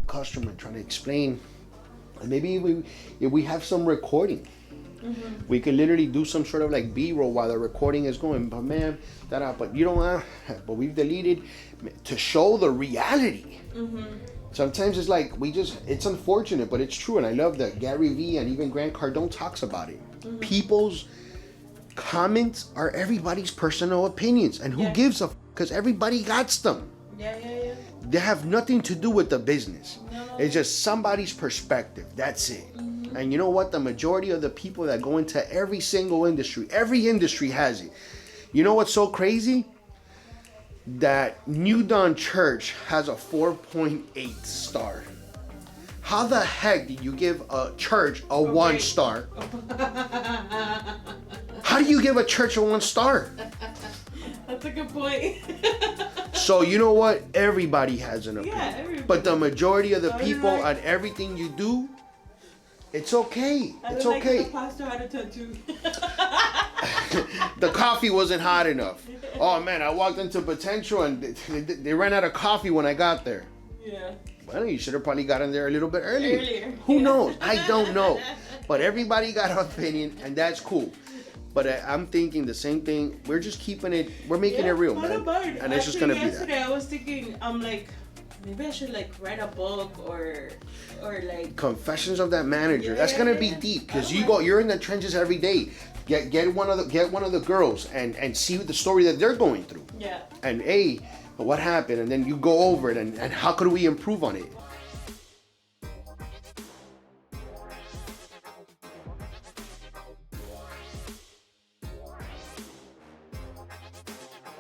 customer, trying to explain. And maybe if we have some recording, we could literally do some sort of like B-roll while the recording is going. But man, but you don't but we've deleted to show the reality. Sometimes it's like it's unfortunate, but it's true. And I love that Gary Vee and even Grant Cardone talks about it. People's comments are everybody's personal opinions, and who gives a because everybody got them. They have nothing to do with the business. It's just somebody's perspective. That's it. And you know what? The majority of the people that go into every single industry, every industry has it. You know what's so crazy? That New Dawn Church has a 4.8 star. How the heck did you give a church a 1 star? How do you give a church a 1 star? That's a good point. So you know what? Everybody has an opinion. Everybody. But the majority of the people on everything you do, it's okay. It's okay. The pastor had a tattoo. The coffee wasn't hot enough. Oh man, I walked into Potential and they ran out of coffee when I got there. Yeah. Well, you should have probably gotten there a little bit earlier. Who Yeah. knows? I don't know. But everybody got an opinion, and that's cool. But I'm thinking the same thing. We're just keeping it. We're making it real, man. And it's just gonna be that. Yesterday I was thinking, I'm like, maybe I should like write a book or like Confessions of that Manager. That's gonna be deep because you're in the trenches every day. Get one of the girls and see the story that they're going through. Yeah. And what happened, and then you go over it and how could we improve on it.